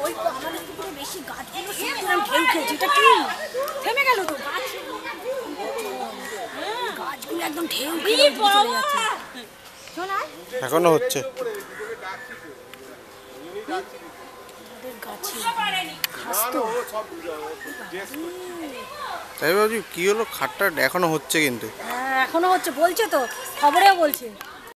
ওই আমাদের পুকুরে বেশি গাছগুলো ঢেউ খেয়েছে, এটা কি থেমে গেল তো গাছ, গাছগুলো একদম ঢেউ খেয়ে চলে যাচ্ছে। এখনো হচ্ছে তাই ভাবছি কি হলো, খাটটা এখনো হচ্ছে কিন্তু। হ্যাঁ এখনো হচ্ছে, বলছে তো খবরেও বলছে।